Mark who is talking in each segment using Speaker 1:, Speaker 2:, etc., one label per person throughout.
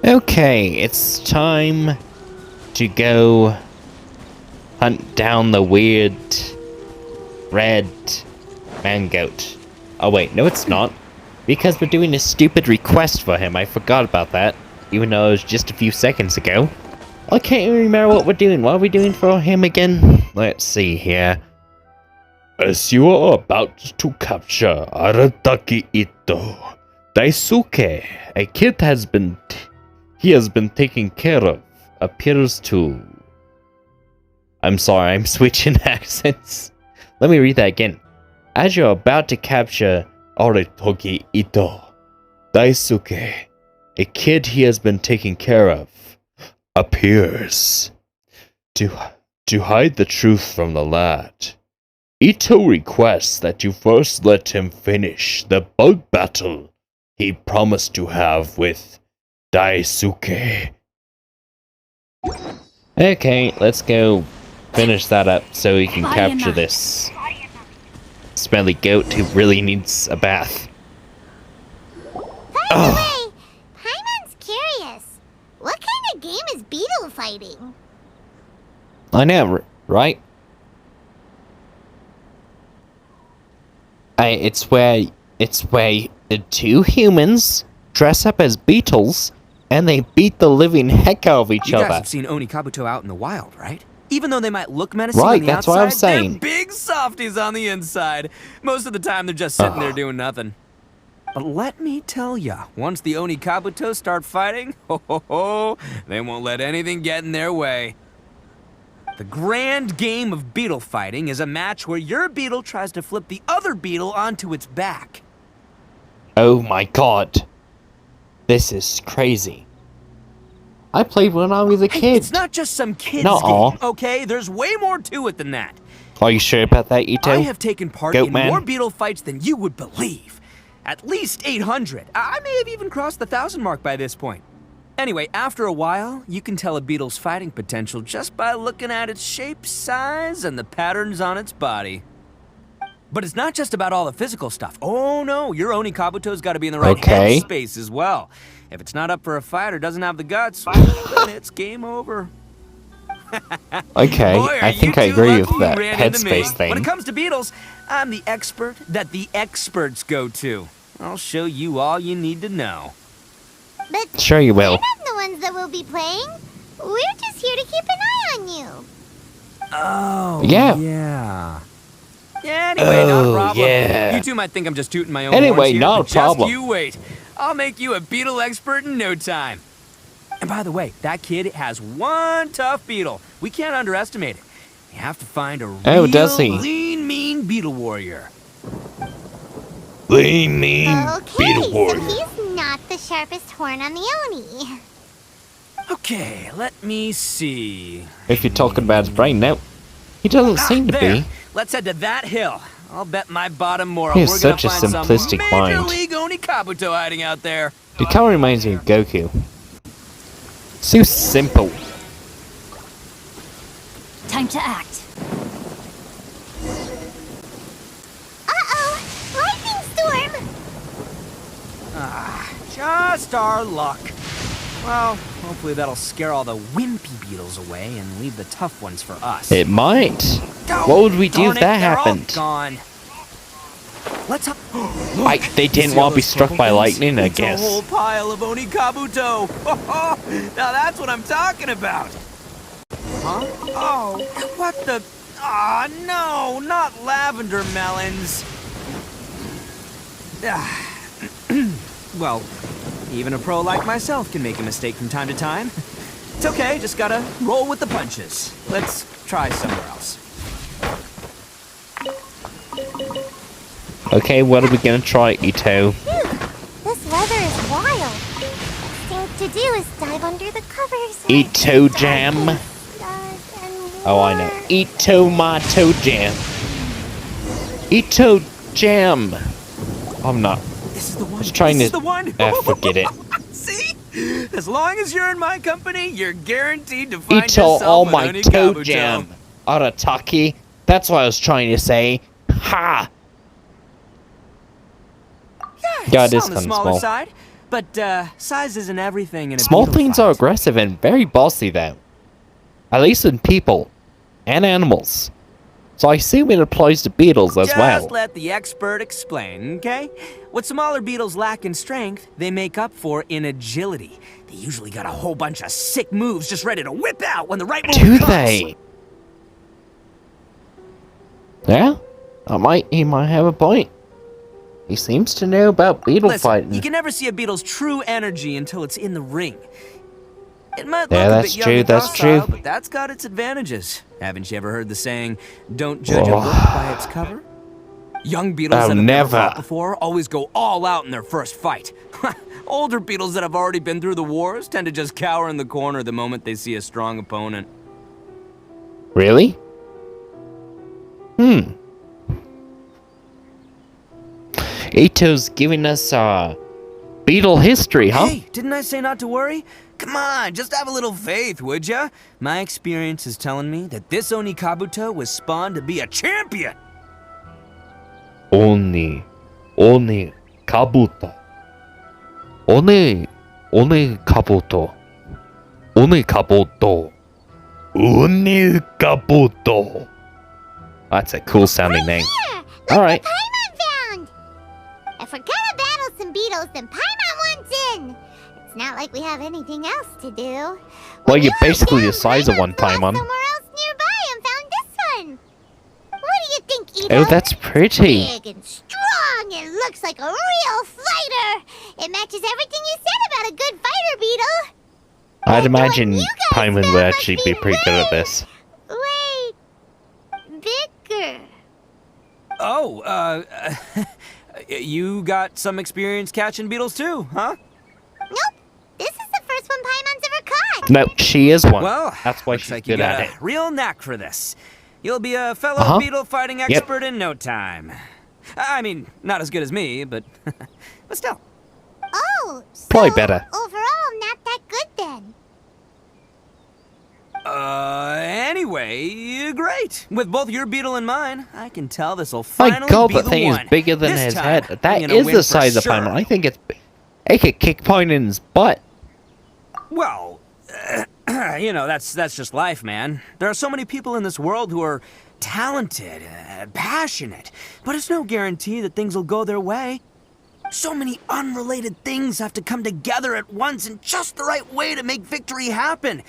Speaker 1: Okay, it's time to go hunt down the weird red man goat. Oh wait, no it's not. Because we're doing a stupid request for him. I forgot about that. Even though it was just a few seconds ago. I can't even remember what we're doing. What are we doing for him again? Let's see here. As you are about to capture Arataki Itto, Daisuke, a kid has been taken care of, appears to... I'm sorry, I'm switching accents. Let me read that again. As you're about to capture Arataki Itto, Daisuke, a kid he has been taken care of, appears to hide the truth from the lad. Itto requests that you first let him finish the bug battle he promised to have with Daisuke. Okay, let's go finish that up so we can capture this smelly goat who really needs a bath.
Speaker 2: By the way, Paimon's curious. What kind of game is beetle fighting?
Speaker 1: I know, right? It's where two humans dress up as beetles and they beat the living heck out of each other.
Speaker 3: You guys have seen Oni Kabuto out in the wild, right? Even though they might look menacing
Speaker 1: right,
Speaker 3: on the
Speaker 1: that's
Speaker 3: outside,
Speaker 1: what I'm saying.
Speaker 3: they're big softies on the inside. Most of the time, they're just sitting there doing nothing. But let me tell ya, once the Oni Kabuto start fighting, they won't let anything get in their way. The grand game of beetle fighting is a match where your beetle tries to flip the other beetle onto its back.
Speaker 1: Oh my god. This is crazy. I played when I was a kid.
Speaker 3: It's not just some kid's game, okay? There's way more to it than that.
Speaker 1: Are you sure about that, Itto?
Speaker 3: I have taken part in more beetle fights than you would believe. At least 800. I may have even crossed the 1,000 mark by this point. Anyway, after a while, you can tell a beetle's fighting potential just by looking at its shape, size, and the patterns on its body. But it's not just about all the physical stuff. Oh no, your Oni Kabuto's got to be in the right headspace as well. If it's not up for a fight or doesn't have the guts, then it's game over.
Speaker 1: Okay,
Speaker 3: Boy,
Speaker 1: I think I agree with that headspace thing.
Speaker 3: When it comes to beetles, I'm the expert that the experts go to. I'll show you all you need to know.
Speaker 2: But
Speaker 1: sure you will.
Speaker 2: we're not the ones that will be playing. We're just here to keep an eye on you.
Speaker 3: Oh,
Speaker 1: yeah.
Speaker 3: Yeah, anyway, not a problem.
Speaker 1: Yeah.
Speaker 3: You two might think I'm just tooting my own horns here,
Speaker 1: not a
Speaker 3: but
Speaker 1: problem.
Speaker 3: Just you wait. I'll make you a beetle expert in no time. And by the way, that kid has one tough beetle. We can't underestimate it. You have to find a real lean, mean beetle warrior.
Speaker 1: Lean, mean beetle warrior.
Speaker 2: So he's not the sharpest horn on the Oni.
Speaker 3: Okay, let me see.
Speaker 1: If you're talking about his brain, no. He doesn't seem to be.
Speaker 3: Let's head to that hill. I'll bet my bottom moral
Speaker 1: He has
Speaker 3: we're
Speaker 1: such a
Speaker 3: gonna find
Speaker 1: simplistic
Speaker 3: some
Speaker 1: mind.
Speaker 3: Major League Oni Kabuto hiding out there.
Speaker 1: He kind of reminds me of Goku. So simple.
Speaker 4: Time to act.
Speaker 2: Uh-oh! Lightning storm!
Speaker 3: Just our luck. Well, hopefully that'll scare all the wimpy beetles away and leave the tough ones for us.
Speaker 1: It might. What would we do if that happened?
Speaker 3: Gone. Let's
Speaker 1: they didn't want to be struck by lightning, I guess.
Speaker 3: A whole pile of Oni Kabuto. Now that's what I'm talking about. Huh? Oh, what the? Ah, no, not lavender melons. Well, even a pro like myself can make a mistake from time to time. It's okay, just gotta roll with the punches. Let's try somewhere else.
Speaker 1: Okay, what are we gonna try, Itto?
Speaker 2: This weather is wild. Thing to do is dive under the covers.
Speaker 1: Itto jam. Oh, I know. Itto my toe jam. Itto jam. I'm not.
Speaker 3: This is the one.
Speaker 1: Just trying
Speaker 3: this
Speaker 1: to.
Speaker 3: Is the one.
Speaker 1: Forget it.
Speaker 3: See? As long as you're in my company, you're guaranteed to find
Speaker 1: Itto
Speaker 3: yourself
Speaker 1: all
Speaker 3: an
Speaker 1: my
Speaker 3: Oni
Speaker 1: toe
Speaker 3: Kabuto.
Speaker 1: jam. Arataki. That's what I was trying to say. Ha!
Speaker 3: Yeah,
Speaker 1: God,
Speaker 3: it's
Speaker 1: it's
Speaker 3: on the
Speaker 1: kinda
Speaker 3: smaller
Speaker 1: small.
Speaker 3: side. But, size isn't everything in a
Speaker 1: Small
Speaker 3: beetle
Speaker 1: things
Speaker 3: fight.
Speaker 1: are aggressive and very bossy, though. At least in people and animals. So I assume it applies to beetles as well.
Speaker 3: Just let the expert explain, okay? What smaller beetles lack in strength, they make up for in agility. They usually got a whole bunch of sick moves just ready to whip out when the right moment
Speaker 1: Do
Speaker 3: comes.
Speaker 1: they? Yeah, he might have a point. He seems to know about beetle
Speaker 3: Listen,
Speaker 1: fighting.
Speaker 3: you can never see a beetle's true energy until it's in the ring. It might look
Speaker 1: Yeah,
Speaker 3: a
Speaker 1: that's
Speaker 3: bit young
Speaker 1: true,
Speaker 3: and
Speaker 1: that's
Speaker 3: docile,
Speaker 1: true.
Speaker 3: but that's got its advantages. Haven't you ever heard the saying, "Don't judge a book by its cover"? Young beetles
Speaker 1: Oh,
Speaker 3: that have
Speaker 1: never.
Speaker 3: never fought before always go all out in their first fight. Older beetles that have already been through the wars tend to just cower in the corner the moment they see a strong opponent.
Speaker 1: Really? Itto's giving us beetle history, huh?
Speaker 3: Hey, didn't I say not to worry? Come on, just have a little faith, would ya? My experience is telling me that this Oni Kabuto was spawned to be a champion.
Speaker 1: Oni Kabuto. Oni Kabuto. Oni Kabuto. Oni Kabuto. That's a cool sounding name.
Speaker 2: Here! Look
Speaker 1: Alright.
Speaker 2: what Paimon found! If we're gonna battle some beetles, then Paimon wants in! It's not like we have anything else to do.
Speaker 1: Well,
Speaker 2: When
Speaker 1: you're
Speaker 2: you were
Speaker 1: basically the
Speaker 2: down,
Speaker 1: size of one
Speaker 2: flew off
Speaker 1: Paimon.
Speaker 2: somewhere else nearby and found this one. What do you think, Itto?
Speaker 1: Oh, that's pretty.
Speaker 2: Big and strong and looks like a real fighter. It matches everything you said about a good fighter, beetle.
Speaker 1: I'd
Speaker 2: The one
Speaker 1: imagine
Speaker 2: you guys
Speaker 1: Paimon
Speaker 2: found
Speaker 1: would
Speaker 2: must
Speaker 1: actually be pretty good at this.
Speaker 2: Wait, bigger.
Speaker 3: Oh, you got some experience catching beetles too, huh?
Speaker 2: Nope, this is the first one Paimon's ever caught.
Speaker 1: No, she is one.
Speaker 3: Well,
Speaker 1: That's why
Speaker 3: looks
Speaker 1: she's
Speaker 3: like you
Speaker 1: good
Speaker 3: got
Speaker 1: at
Speaker 3: a
Speaker 1: it.
Speaker 3: real knack for this. You'll be a fellow beetle fighting expert in no time. I mean, not as good as me, but but still.
Speaker 2: Oh, so
Speaker 1: Probably better.
Speaker 2: overall, not that good then.
Speaker 3: Anyway, great. With both your beetle and mine, I can tell this'll
Speaker 1: My
Speaker 3: finally
Speaker 1: god,
Speaker 3: be
Speaker 1: that
Speaker 3: the
Speaker 1: thing
Speaker 3: one.
Speaker 1: is bigger than
Speaker 3: This
Speaker 1: his
Speaker 3: time,
Speaker 1: head.
Speaker 3: I'm
Speaker 1: That
Speaker 3: gonna
Speaker 1: is
Speaker 3: win
Speaker 1: the
Speaker 3: for
Speaker 1: size of
Speaker 3: sure.
Speaker 1: Paimon. I think it could kick Paimon's butt.
Speaker 3: Well, you know, that's just life, man. There are so many people in this world who are talented, passionate, but it's no guarantee that things will go their way. So many unrelated things have to come together at once in just the right way to make victory happen.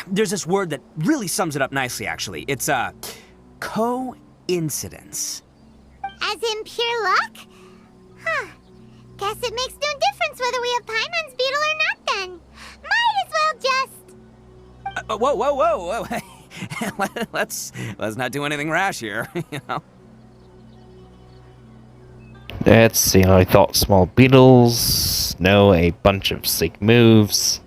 Speaker 3: There's this word that really sums it up nicely, actually. It's, coincidence.
Speaker 2: As in pure luck? Huh. Guess it makes no difference whether we have Paimon's beetle or not then. Might as well just...
Speaker 3: Whoa. let's not do anything rash here, you know?
Speaker 1: Let's see, I thought small beetles. No, a bunch of sick moves.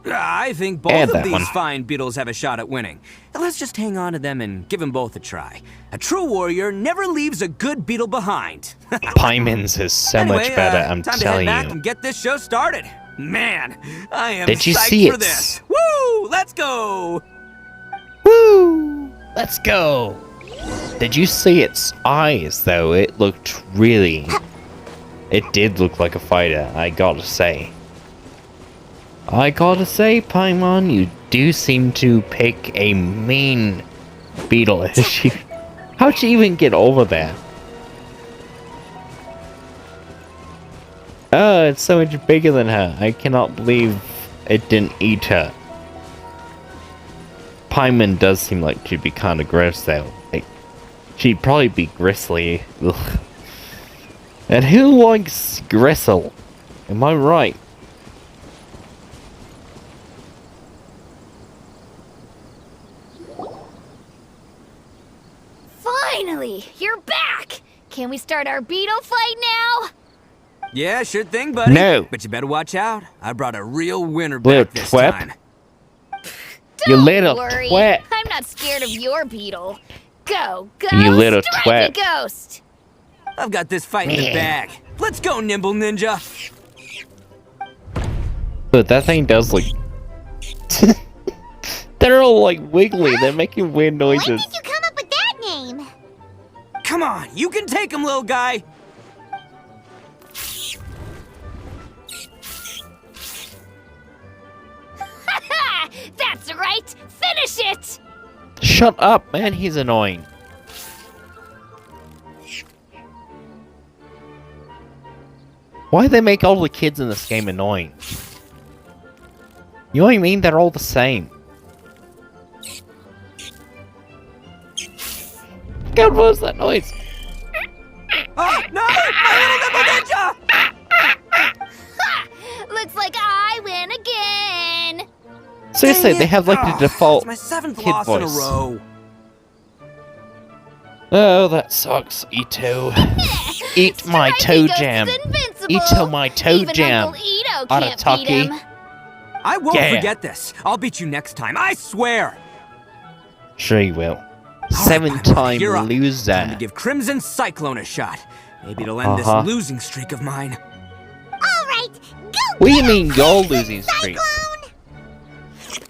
Speaker 3: I think both
Speaker 1: And
Speaker 3: of
Speaker 1: that
Speaker 3: these
Speaker 1: one.
Speaker 3: fine beetles have a shot at winning. Let's just hang on to them and give them both a try. A true warrior never leaves a good beetle behind.
Speaker 1: Paimon's is so
Speaker 3: Anyway,
Speaker 1: much better, I'm
Speaker 3: time
Speaker 1: telling
Speaker 3: to head back
Speaker 1: you.
Speaker 3: and get this show started. Man, I am
Speaker 1: Did you
Speaker 3: psyched
Speaker 1: see
Speaker 3: for
Speaker 1: it?
Speaker 3: this. Woo! Let's go!
Speaker 1: Woo! Let's go! Did you see its eyes, though? It looked really... It did look like a fighter, I gotta say. I gotta say, Paimon, you do seem to pick a mean beetle. How'd you even get over there? Oh, it's so much bigger than her. I cannot believe it didn't eat her. Paimon does seem like she'd be kind of gross, though. Like, she'd probably be gristly. Ugh. And who likes gristle? Am I right?
Speaker 4: Finally, you're back! Can we start our beetle fight now?
Speaker 3: Yeah, sure thing, buddy.
Speaker 1: No.
Speaker 3: But you better watch out. I brought a real winner
Speaker 1: Little
Speaker 3: back this
Speaker 1: twep.
Speaker 3: time.
Speaker 1: You
Speaker 4: Don't
Speaker 1: little
Speaker 4: worry,
Speaker 1: twat.
Speaker 4: I'm not scared of your beetle. Go, go,
Speaker 1: You little
Speaker 4: strike
Speaker 1: twat.
Speaker 4: a ghost!
Speaker 3: I've got this fight in the
Speaker 1: Man.
Speaker 3: bag. Let's go, Nimble Ninja.
Speaker 1: But that thing does look... They're all like wiggly. They're making weird
Speaker 2: When
Speaker 1: noises.
Speaker 2: did you come up with that name?
Speaker 3: Come on, you can take him, little guy.
Speaker 4: it, right? Finish it!
Speaker 1: Shut up, man. He's annoying. Why do they make all the kids in this game annoying? You know what I mean? They're all the same. God, what was that noise?
Speaker 3: Oh, no! My little double ninja!
Speaker 4: Looks like I win again!
Speaker 1: Seriously, they have like the default
Speaker 3: That's my 7th
Speaker 1: kid
Speaker 3: loss in a
Speaker 1: voice.
Speaker 3: row.
Speaker 1: Oh, that sucks, Itto. Eat my toe jam. Itto my toe
Speaker 4: Even
Speaker 1: jam.
Speaker 4: Uncle Itto can't beat
Speaker 1: Arataki.
Speaker 4: him.
Speaker 3: I won't
Speaker 1: Yeah.
Speaker 3: forget this. I'll beat you next time, I swear!
Speaker 1: Sure you will.
Speaker 3: All right,
Speaker 1: Seven-time
Speaker 3: you're up. Time to
Speaker 1: loser.
Speaker 3: give Crimson Cyclone a shot. Maybe it'll end this losing streak of mine.
Speaker 2: All right, go
Speaker 1: What do you
Speaker 2: get
Speaker 1: mean
Speaker 2: him,
Speaker 1: you're
Speaker 2: Crimson
Speaker 1: losing streak?
Speaker 2: Cyclone!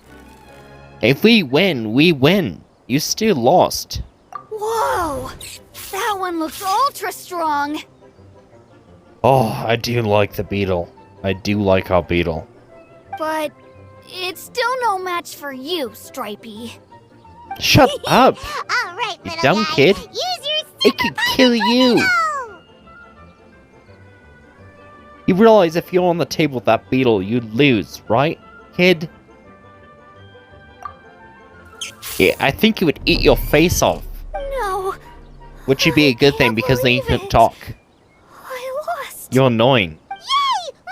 Speaker 1: If we win, we win. You still lost.
Speaker 4: Whoa! That one looks ultra strong.
Speaker 1: Oh, I do like the beetle. I do like our beetle.
Speaker 4: But it's still no match for you, Stripey.
Speaker 1: Shut up!
Speaker 2: All right,
Speaker 1: You
Speaker 2: little
Speaker 1: dumb
Speaker 2: guy.
Speaker 1: kid.
Speaker 2: Use your
Speaker 1: It could kill you.
Speaker 2: Tornado!
Speaker 1: You realize if you're on the table with that beetle, you'd lose, right, kid? Yeah, I think you would eat your face off.
Speaker 4: No,
Speaker 1: Which would be a good thing
Speaker 4: can't
Speaker 1: because then you
Speaker 4: believe
Speaker 1: can
Speaker 4: it.
Speaker 1: talk.
Speaker 4: I lost.
Speaker 1: You're annoying.
Speaker 2: Yay! We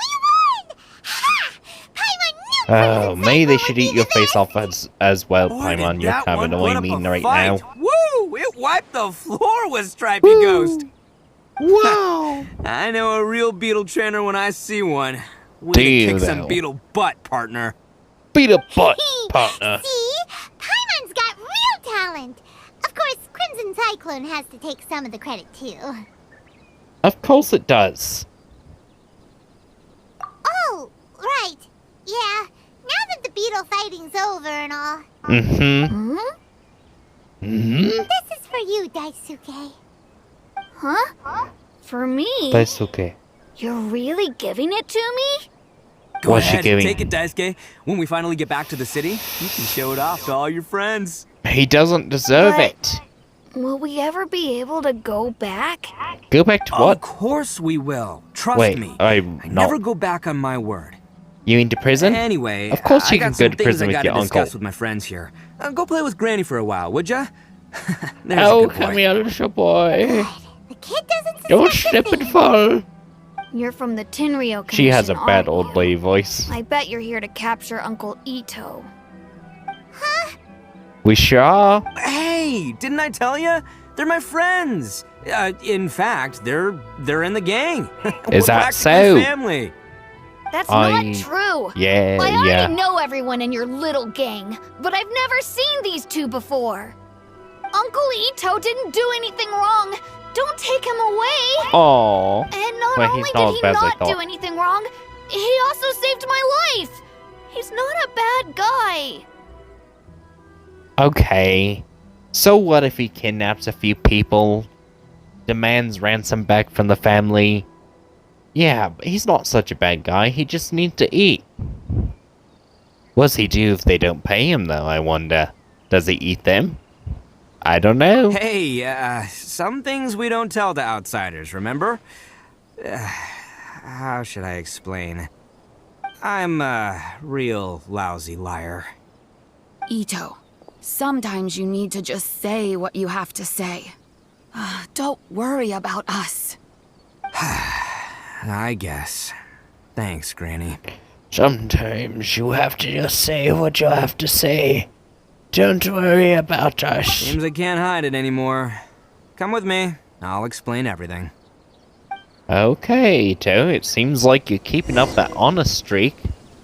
Speaker 2: won! Ha! Paimon knew
Speaker 1: Oh,
Speaker 2: Crimson
Speaker 1: maybe they
Speaker 2: Cyclone
Speaker 1: should
Speaker 2: would
Speaker 1: eat
Speaker 2: be
Speaker 1: your
Speaker 2: the
Speaker 1: face
Speaker 2: best.
Speaker 1: off as well,
Speaker 3: Boy,
Speaker 1: Paimon.
Speaker 3: did
Speaker 1: You're
Speaker 3: that
Speaker 1: kind of
Speaker 3: one
Speaker 1: annoying
Speaker 3: put
Speaker 1: me
Speaker 3: up a
Speaker 1: right
Speaker 3: fight.
Speaker 1: now.
Speaker 3: Woo! It wiped the floor with Stripey Ghost.
Speaker 1: Wow!
Speaker 3: I know a real beetle trainer when I see one. Way
Speaker 1: Do
Speaker 3: to
Speaker 1: you,
Speaker 3: kick some
Speaker 1: though?
Speaker 3: beetle butt, partner.
Speaker 1: Beat a butt, partner.
Speaker 2: See? Paimon's got real talent. Of course, Crimson Cyclone has to take some of the credit, too.
Speaker 1: Of course it does.
Speaker 2: Oh, right. Yeah, now that the beetle fighting's over and all,
Speaker 1: Mm-hmm.
Speaker 4: Hmm?
Speaker 1: Mm-hmm.
Speaker 2: this is for you, Daisuke.
Speaker 4: Huh? For me?
Speaker 1: That's okay.
Speaker 4: You're really giving it to me?
Speaker 3: Go
Speaker 1: What's she
Speaker 3: ahead,
Speaker 1: giving?
Speaker 3: take it, Daisuke. When we finally get back to the city, you can show it off to all your friends.
Speaker 1: He doesn't deserve
Speaker 4: But-
Speaker 1: it.
Speaker 4: Will we ever be able to go back?
Speaker 1: Go back to
Speaker 3: Of
Speaker 1: what?
Speaker 3: course we will. Trust
Speaker 1: Wait,
Speaker 3: me.
Speaker 1: I'm
Speaker 3: I
Speaker 1: not.
Speaker 3: never go back on my word.
Speaker 1: You into prison?
Speaker 3: Anyway,
Speaker 1: Of course
Speaker 3: I
Speaker 1: you
Speaker 3: got
Speaker 1: can
Speaker 3: some
Speaker 1: go to
Speaker 3: things
Speaker 1: prison
Speaker 3: I
Speaker 1: with
Speaker 3: gotta
Speaker 1: your
Speaker 3: discuss
Speaker 1: uncle.
Speaker 3: with my friends here. Go play with Granny for a while, would ya? There's a
Speaker 1: Oh,
Speaker 3: good
Speaker 1: come
Speaker 3: boy.
Speaker 1: here, little boy.
Speaker 2: The kid doesn't suspect
Speaker 1: Don't
Speaker 2: a
Speaker 1: slip and
Speaker 2: thing.
Speaker 1: fall.
Speaker 4: You're from the Tenryou Commission,
Speaker 1: She has a bad
Speaker 4: aren't
Speaker 1: old
Speaker 4: you?
Speaker 1: lady voice.
Speaker 4: I bet you're here to capture Uncle Itto.
Speaker 1: We sure are.
Speaker 3: Hey, didn't I tell you? They're my friends. In fact, they're in the gang.
Speaker 1: Is
Speaker 3: We're
Speaker 1: that
Speaker 3: practically
Speaker 1: so?
Speaker 3: Family.
Speaker 4: That's
Speaker 1: I-
Speaker 4: not true.
Speaker 1: Yeah,
Speaker 4: I already
Speaker 1: yeah.
Speaker 4: know everyone in your little gang, but I've never seen these two before. Uncle Itto didn't do anything wrong. Don't take him away.
Speaker 1: Aww.
Speaker 4: And not
Speaker 1: Well,
Speaker 4: only
Speaker 1: he's not
Speaker 4: did
Speaker 1: as
Speaker 4: he
Speaker 1: bad as I
Speaker 4: not do
Speaker 1: thought.
Speaker 4: anything wrong, he also saved my life. He's not a bad guy.
Speaker 1: Okay. So what if he kidnaps a few people, demands ransom back from the family? Yeah, but he's not such a bad guy. He just needs to eat. What's he do if they don't pay him, though, I wonder? Does he eat them? I don't know.
Speaker 3: Hey, some things we don't tell to outsiders, remember? How should I explain? I'm a real lousy liar.
Speaker 5: Itto, sometimes you need to just say what you have to say. Don't worry about us.
Speaker 3: I guess. Thanks, Granny.
Speaker 1: Sometimes you have to just say what you have to say. Don't worry about us.
Speaker 3: Seems I can't hide it anymore. Come with me. I'll explain everything.
Speaker 1: Okay, Ito, it seems like you're keeping up that honest streak.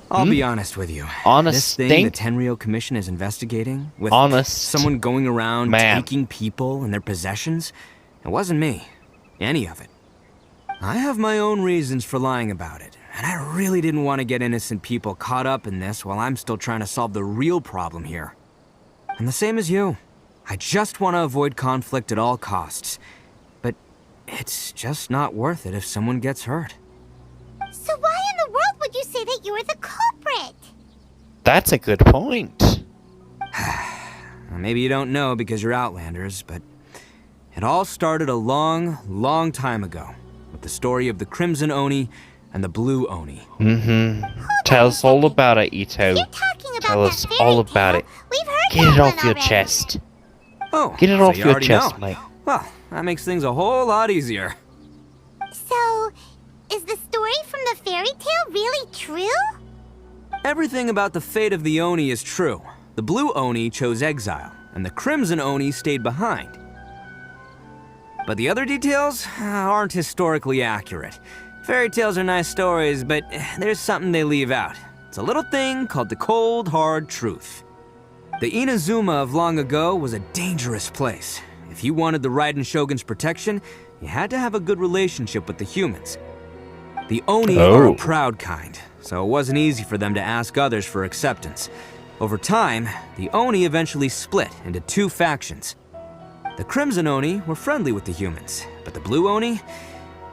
Speaker 3: I'll be honest with you.
Speaker 1: Honest
Speaker 3: This thing
Speaker 1: stink?
Speaker 3: the Tenryou Commission is investigating, with
Speaker 1: Honest
Speaker 3: someone going around
Speaker 1: man.
Speaker 3: taking people and their possessions, it wasn't me. Any of it. I have my own reasons for lying about it, and I really didn't want to get innocent people caught up in this while I'm still trying to solve the real problem here. And the same as you. I just want to avoid conflict at all costs. But it's just not worth it if someone gets hurt.
Speaker 2: So why in the world would you say that you were the culprit?
Speaker 1: That's a good point.
Speaker 3: maybe you don't know because you're Outlanders, but it all started a long, long time ago with the story of the Crimson Oni and the Blue Oni.
Speaker 1: Tell us all about it, Itto.
Speaker 2: You're talking about
Speaker 1: Tell
Speaker 2: that
Speaker 1: us
Speaker 2: fairy
Speaker 1: all about
Speaker 2: tale.
Speaker 1: it.
Speaker 2: We've heard
Speaker 1: Get
Speaker 2: that
Speaker 1: it off
Speaker 2: one
Speaker 1: your
Speaker 2: already.
Speaker 1: chest.
Speaker 3: Oh,
Speaker 1: Get it
Speaker 3: so
Speaker 1: off
Speaker 3: you
Speaker 1: your
Speaker 3: already
Speaker 1: chest,
Speaker 3: know.
Speaker 1: mate.
Speaker 3: Well, that makes things a whole lot easier.
Speaker 2: So, is the story from the fairy tale really true?
Speaker 3: Everything about the fate of the Oni is true. The Blue Oni chose exile, and the Crimson Oni stayed behind. But the other details aren't historically accurate. Fairy tales are nice stories, but there's something they leave out. It's a little thing called the cold, hard truth. The Inazuma of long ago was a dangerous place. If you wanted the Raiden Shogun's protection, you had to have a good relationship with the humans. The Oni are a proud kind, so it wasn't easy for them to ask others for acceptance. Over time, the Oni eventually split into two factions. The Crimson Oni were friendly with the humans, but the Blue Oni,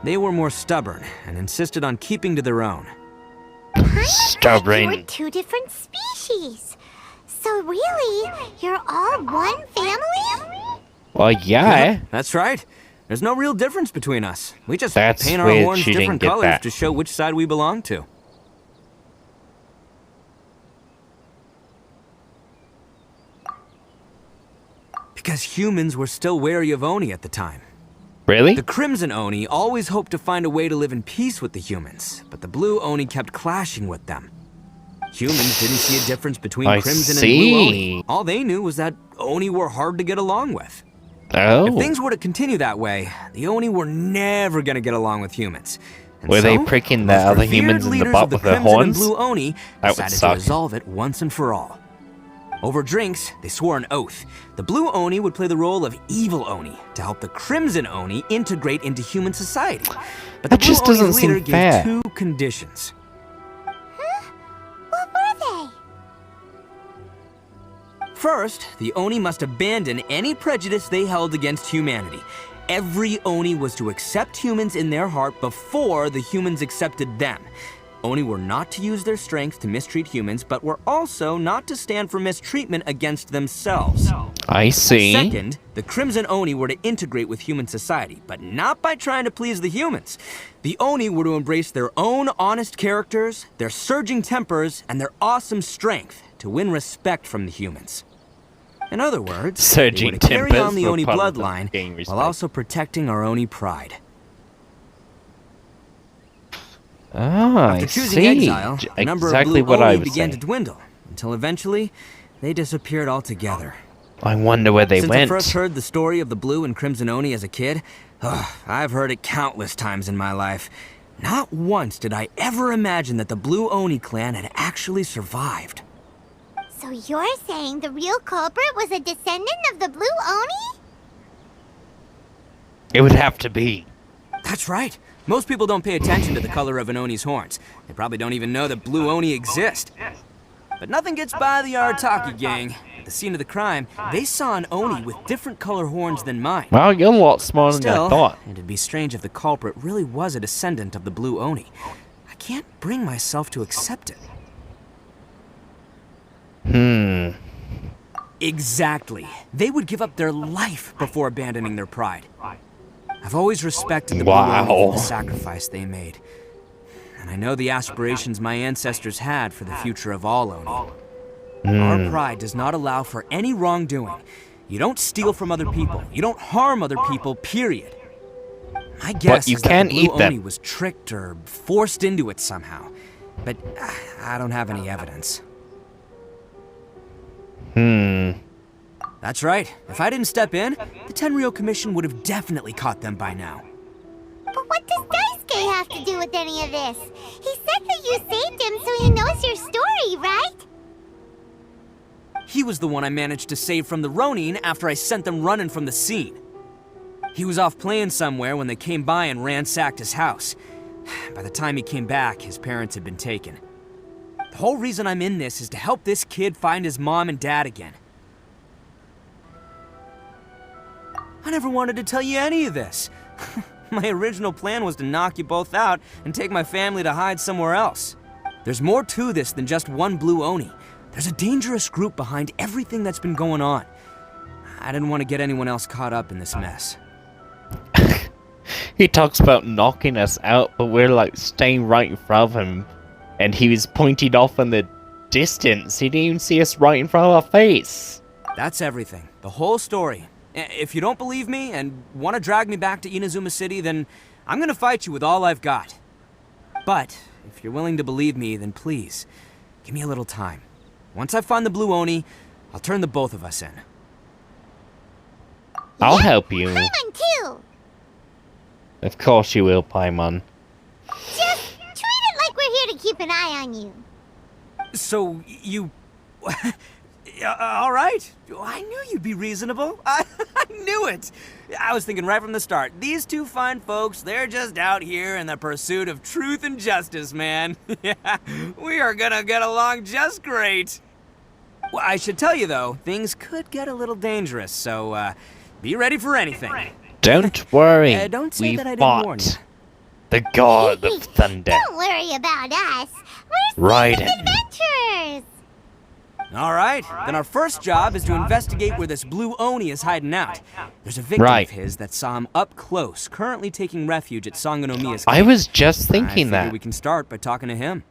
Speaker 3: they were more stubborn and insisted on keeping to their own.
Speaker 1: Stubborn.
Speaker 2: You were two different species. So really, you're all one family?
Speaker 1: Well, yeah.
Speaker 3: That's right. There's no real difference between us. We just
Speaker 1: That's
Speaker 3: paint our
Speaker 1: weird
Speaker 3: horns
Speaker 1: she didn't
Speaker 3: different
Speaker 1: get
Speaker 3: colors
Speaker 1: that.
Speaker 3: to show which side we belong to. Because humans were still wary of Oni at the time.
Speaker 1: Really?
Speaker 3: The Crimson Oni always hoped to find a way to live in peace with the humans, but the Blue Oni kept clashing with them. Humans didn't see a difference between
Speaker 1: I
Speaker 3: Crimson and
Speaker 1: see.
Speaker 3: Blue Oni. All they knew was that Oni were hard to get along with.
Speaker 1: Oh.
Speaker 3: If things were to continue that way, the Oni were never gonna get along with humans. And
Speaker 1: Were they
Speaker 3: so,
Speaker 1: pricking the
Speaker 3: most
Speaker 1: other
Speaker 3: revered
Speaker 1: humans in the
Speaker 3: leaders
Speaker 1: butt
Speaker 3: of the
Speaker 1: with their
Speaker 3: Crimson and
Speaker 1: horns?
Speaker 3: Blue Oni
Speaker 1: That would
Speaker 3: decided to
Speaker 1: suck.
Speaker 3: resolve it once and for all. Over drinks, they swore an oath. The Blue Oni would play the role of Evil Oni to help the Crimson Oni integrate into human society. But the
Speaker 1: That just
Speaker 3: Blue Oni's
Speaker 1: doesn't seem
Speaker 3: leader gave
Speaker 1: fair.
Speaker 3: two conditions.
Speaker 2: What were they?
Speaker 3: First, the Oni must abandon any prejudice they held against humanity. Every Oni was to accept humans in their heart before the humans accepted them. Oni were not to use their strength to mistreat humans, but were also not to stand for mistreatment against themselves.
Speaker 1: I see.
Speaker 3: Second, the Crimson Oni were to integrate with human society, but not by trying to please the humans. The Oni were to embrace their own honest characters, their surging tempers, and their awesome strength to win respect from the humans. In other words, they were
Speaker 1: Surging
Speaker 3: to carry
Speaker 1: tempers
Speaker 3: on the
Speaker 1: were
Speaker 3: Oni
Speaker 1: part of them
Speaker 3: bloodline
Speaker 1: gaining respect.
Speaker 3: while also protecting our Oni pride.
Speaker 1: Ah,
Speaker 3: After
Speaker 1: I
Speaker 3: choosing
Speaker 1: see.
Speaker 3: exile, the number
Speaker 1: Exactly
Speaker 3: of Blue
Speaker 1: what I
Speaker 3: Oni
Speaker 1: was
Speaker 3: began
Speaker 1: saying.
Speaker 3: to dwindle, until eventually, they disappeared altogether.
Speaker 1: I wonder where they
Speaker 3: Since
Speaker 1: went.
Speaker 3: I first heard the story of the Blue and Crimson Oni as a kid, I've heard it countless times in my life. Not once did I ever imagine that the Blue Oni clan had actually survived.
Speaker 2: So you're saying the real culprit was a descendant of the Blue Oni?
Speaker 1: It would have to be.
Speaker 3: That's right. Most people don't pay attention to the color of an Oni's horns. They probably don't even know that Blue Oni exist. But nothing gets by the Arataki gang. At the scene of the crime, they saw an Oni with different color horns than mine.
Speaker 1: Well, you're a lot smarter than I
Speaker 3: Still,
Speaker 1: thought.
Speaker 3: it'd be strange if the culprit really was a descendant of the Blue Oni. I can't bring myself to accept it. Exactly. They would give up their life before abandoning their pride. I've always respected the Blue Oni for the sacrifice they made. And I know the aspirations my ancestors had for the future of all Oni. Our pride does not allow for any wrongdoing. You don't steal from other people. You don't harm other people, period. My guess
Speaker 1: you
Speaker 3: is that
Speaker 1: can
Speaker 3: the Blue
Speaker 1: eat them.
Speaker 3: Oni was tricked or forced into it somehow. But I don't have any evidence. That's right. If I didn't step in, the Tenryou Commission would have definitely caught them by now.
Speaker 2: But what does Daisuke have to do with any of this? He said that you saved him so he knows your story, right?
Speaker 3: He was the one I managed to save from the Ronin after I sent them running from the scene. He was off playing somewhere when they came by and ransacked his house. By the time he came back, his parents had been taken. The whole reason I'm in this is to help this kid find his mom and dad again. I never wanted to tell you any of this. My original plan was to knock you both out and take my family to hide somewhere else. There's more to this than just one Blue Oni. There's a dangerous group behind everything that's been going on. I didn't want to get anyone else caught up in this mess.
Speaker 1: He talks about knocking us out, but we're like staying right in front of him. And he was pointing off in the distance. He didn't even see us right in front of our face.
Speaker 3: That's everything. The whole story. If you don't believe me and want to drag me back to Inazuma City, then I'm gonna fight you with all I've got. But if you're willing to believe me, then please, give me a little time. Once I find the Blue Oni, I'll turn the both of us in.
Speaker 1: I'll help you.
Speaker 2: Paimon too!
Speaker 1: Of course you will, Paimon.
Speaker 2: Just treat it like we're here to keep an eye on you.
Speaker 3: So, you... all right. I knew you'd be reasonable. I knew it. I was thinking right from the start, these two fine folks, they're just out here in the pursuit of truth and justice, man. Yeah, we are gonna get along just great. Well, I should tell you, though, things could get a little dangerous, so be ready for anything.
Speaker 1: Don't worry.
Speaker 3: Don't say
Speaker 1: we
Speaker 3: that I didn't warn you.
Speaker 1: fought the God of Thunder.
Speaker 2: Don't worry about us. We're
Speaker 1: Raiden.
Speaker 2: adventurers.
Speaker 3: All right, then our first job is to investigate where this Blue Oni is hiding out. There's a victim
Speaker 1: Right.
Speaker 3: of his that saw him up close, currently taking refuge at Sangonomiya's
Speaker 1: I
Speaker 3: camp.
Speaker 1: was just
Speaker 3: I
Speaker 1: thinking
Speaker 3: figure
Speaker 1: that.
Speaker 3: we can start by talking to him.